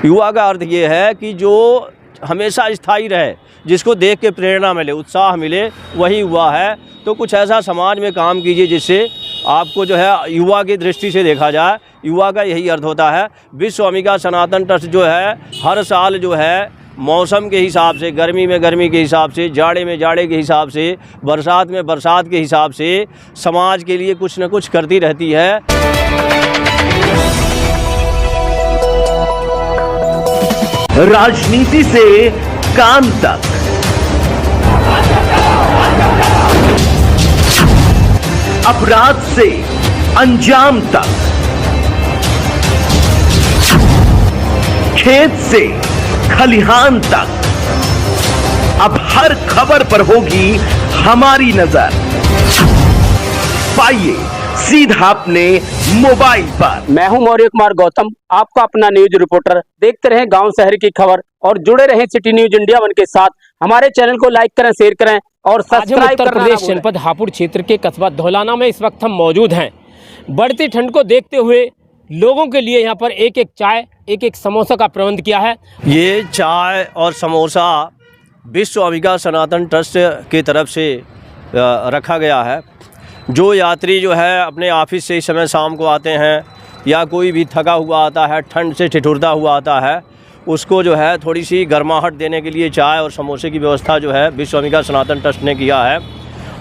युवा का अर्थ ये है कि जो हमेशा स्थायी रहे, जिसको देख के प्रेरणा मिले, उत्साह मिले, वही युवा है। तो कुछ ऐसा समाज में काम कीजिए जिससे आपको जो है युवा की दृष्टि से देखा जाए। युवा का यही अर्थ होता है। विश्व स्वामिका सनातन ट्रस्ट जो है हर साल जो है मौसम के हिसाब से, गर्मी में गर्मी के हिसाब से, जाड़े में जाड़े के हिसाब से, बरसात में बरसात के हिसाब से समाज के लिए कुछ न कुछ करती रहती है। राजनीति से काम तक, अपराध से अंजाम तक, खेत से खलिहान तक, अब हर खबर पर होगी हमारी नजर। पाइए सीधा अपने मोबाइल पर। मैं हूं मौर्य कुमार गौतम, आपका अपना न्यूज रिपोर्टर। देखते रहें गांव शहर की खबर और जुड़े रहें सिटी न्यूज इंडिया वन के साथ। हमारे चैनल को लाइक करें, शेयर करें और सब्सक्राइब करें। उत्तर प्रदेश जनपद हापुड़ क्षेत्र के कस्बा धौलाना में इस वक्त हम मौजूद हैं। बढ़ती ठंड को देखते हुए लोगों के लिए यहाँ पर एक एक चाय, एक एक समोसा का प्रबंध किया है। ये चाय और समोसा विश्व स्वामिका सनातन ट्रस्ट की तरफ से रखा गया है। जो यात्री जो है अपने ऑफिस से इस समय शाम को आते हैं या कोई भी थका हुआ आता है, ठंड से ठिठुरता हुआ आता है, उसको जो है थोड़ी सी गर्माहट देने के लिए चाय और समोसे की व्यवस्था जो है विश्व स्वामिका सनातन ट्रस्ट ने किया है।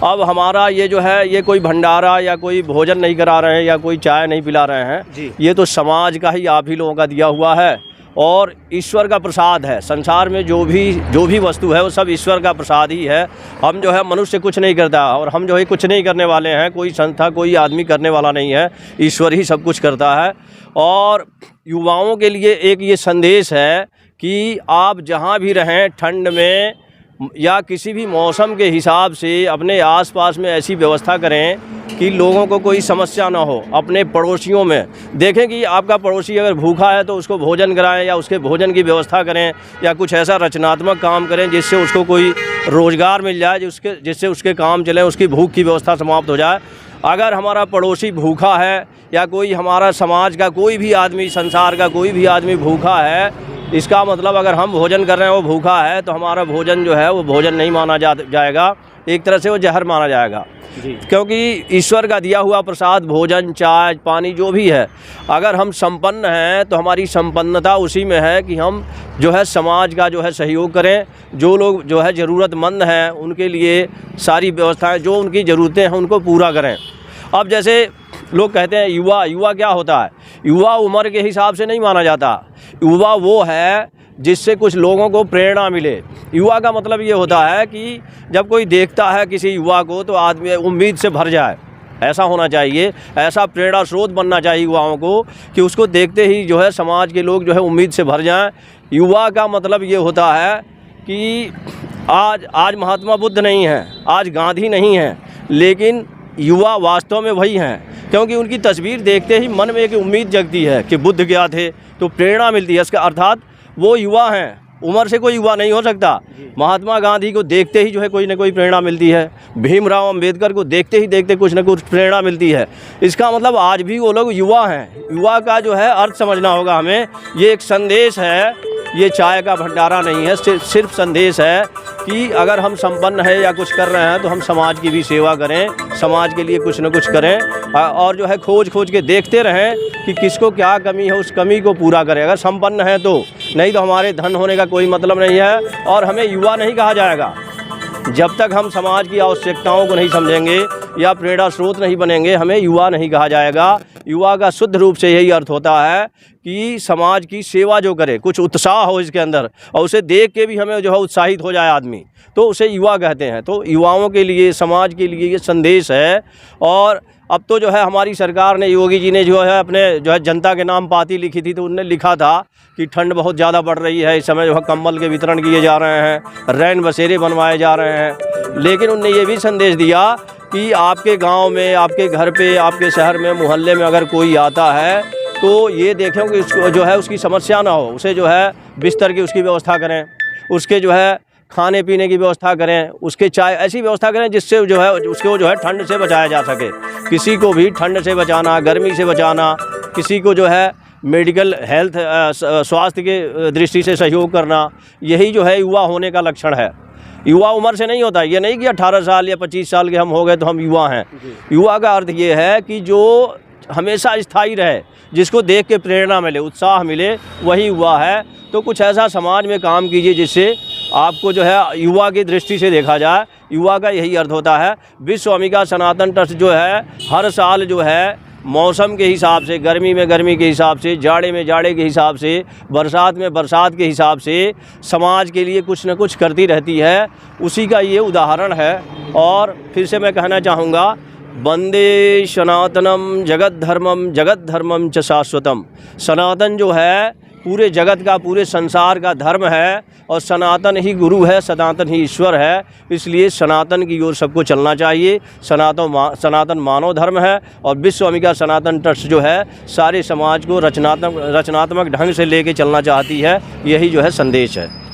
अब हमारा ये जो है ये कोई भंडारा या कोई भोजन नहीं करा रहे हैं या कोई चाय नहीं पिला रहे हैं जी। ये तो समाज का ही आप ही लोगों का दिया हुआ है और ईश्वर का प्रसाद है। संसार में जो भी वस्तु है वो सब ईश्वर का प्रसाद ही है। हम जो है मनुष्य कुछ नहीं करता और हम जो है कुछ नहीं करने वाले हैं। कोई संस्था, कोई आदमी करने वाला नहीं है, ईश्वर ही सब कुछ करता है। और युवाओं के लिए एक ये संदेश है कि आप जहाँ भी रहें, ठंड में या किसी भी मौसम के हिसाब से अपने आसपास में ऐसी व्यवस्था करें कि लोगों को कोई समस्या ना हो। अपने पड़ोसियों में देखें कि आपका पड़ोसी अगर भूखा है तो उसको भोजन कराएं या उसके भोजन की व्यवस्था करें या कुछ ऐसा रचनात्मक काम करें जिससे उसको कोई रोज़गार मिल जाए, जिससे उसके काम चले, उसकी भूख की व्यवस्था समाप्त हो जाए। अगर हमारा पड़ोसी भूखा है या कोई हमारा समाज का कोई भी आदमी, संसार का कोई भी आदमी भूखा है, इसका मतलब अगर हम भोजन कर रहे हैं वो भूखा है तो हमारा भोजन जो है वो भोजन नहीं माना जाएगा, एक तरह से वो जहर माना जाएगा जी। क्योंकि ईश्वर का दिया हुआ प्रसाद भोजन, चाय, पानी जो भी है, अगर हम संपन्न हैं तो हमारी संपन्नता उसी में है कि हम जो है समाज का जो है सहयोग करें। जो लोग जो है ज़रूरतमंद हैं उनके लिए सारी व्यवस्थाएं, जो उनकी ज़रूरतें हैं उनको पूरा करें। अब जैसे लोग कहते हैं युवा क्या होता है? युवा उम्र के हिसाब से नहीं माना जाता। युवा वो है जिससे कुछ लोगों को प्रेरणा मिले। युवा का मतलब ये होता है कि जब कोई देखता है किसी युवा को तो आदमी उम्मीद से भर जाए। ऐसा होना चाहिए, ऐसा प्रेरणा स्रोत बनना चाहिए युवाओं को कि उसको देखते ही जो है समाज के लोग जो है उम्मीद से भर जाएं। युवा का मतलब ये होता है कि आज महात्मा बुद्ध नहीं हैं, आज गांधी नहीं हैं, लेकिन युवा वास्तव में वही हैं। क्योंकि उनकी तस्वीर देखते ही मन में एक उम्मीद जगती है कि बुद्ध क्या थे, तो प्रेरणा मिलती है। इसका अर्थात वो युवा हैं। उम्र से कोई युवा नहीं हो सकता। महात्मा गांधी को देखते ही जो है कोई ना कोई प्रेरणा मिलती है। भीमराव अंबेडकर को देखते ही कुछ ना कुछ प्रेरणा मिलती है। इसका मतलब आज भी वो लोग युवा हैं। युवा का जो है अर्थ समझना होगा हमें। ये एक संदेश है, ये चाय का भंडारा नहीं है, सिर्फ संदेश है कि अगर हम संपन्न है या कुछ कर रहे हैं तो हम समाज की भी सेवा करें, समाज के लिए कुछ न कुछ करें और जो है खोज के देखते रहें कि किसको क्या कमी है, उस कमी को पूरा करें। अगर संपन्न है तो, नहीं तो हमारे धन होने का कोई मतलब नहीं है। और हमें युवा नहीं कहा जाएगा जब तक हम समाज की आवश्यकताओं को नहीं समझेंगे या प्रेरणा स्रोत नहीं बनेंगे, हमें युवा नहीं कहा जाएगा। युवा का शुद्ध रूप से यही अर्थ होता है कि समाज की सेवा जो करे, कुछ उत्साह हो इसके अंदर और उसे देख के भी हमें जो है उत्साहित हो जाए आदमी, तो उसे युवा कहते हैं। तो युवाओं के लिए, समाज के लिए ये संदेश है। और अब तो जो है हमारी सरकार ने, योगी जी ने जो है अपने जो है जनता के नाम पाती लिखी थी, तो उनने लिखा था कि ठंड बहुत ज़्यादा बढ़ रही है, इस समय जो है कंबल के वितरण किए जा रहे हैं, रैन बसेरे बनवाए जा रहे हैं। लेकिन उनने ये भी संदेश दिया कि आपके गांव में, आपके घर पे, आपके शहर में, मोहल्ले में अगर कोई आता है तो ये देखें कि उसको जो है उसकी समस्या ना हो, उसे जो है बिस्तर की उसकी व्यवस्था करें, उसके जो है खाने पीने की व्यवस्था करें, उसके चाय ऐसी व्यवस्था करें जिससे जो है उसको जो है ठंड से बचाया जा सके। किसी को भी ठंड से बचाना, गर्मी से बचाना, किसी को जो है मेडिकल हेल्थ स्वास्थ्य के दृष्टि से सहयोग करना, यही जो है युवा होने का लक्षण है। युवा उम्र से नहीं होता, ये नहीं कि 18 साल या 25 साल के हम हो गए तो हम युवा हैं। युवा का अर्थ ये है कि जो हमेशा स्थायी रहे, जिसको देख के प्रेरणा मिले, उत्साह मिले, वही युवा है। तो कुछ ऐसा समाज में काम कीजिए जिससे आपको जो है युवा की दृष्टि से देखा जाए। युवा का यही अर्थ होता है। विश्व अम्बिका सनातन ट्रस्ट जो है हर साल जो है मौसम के हिसाब से, गर्मी में गर्मी के हिसाब से, जाड़े में जाड़े के हिसाब से, बरसात में बरसात के हिसाब से समाज के लिए कुछ न कुछ करती रहती है। उसी का ये उदाहरण है। और फिर से मैं कहना चाहूँगा, वंदे सनातनम जगत धर्मम च शाश्वतम। सनातन जो है पूरे जगत का, पूरे संसार का धर्म है और सनातन ही गुरु है, सनातन ही ईश्वर है। इसलिए सनातन की ओर सबको चलना चाहिए। सनातन मानव धर्म है और विश्व अम्बिका सनातन ट्रस्ट जो है सारे समाज को रचनात्मक ढंग से लेके चलना चाहती है। यही जो है संदेश है।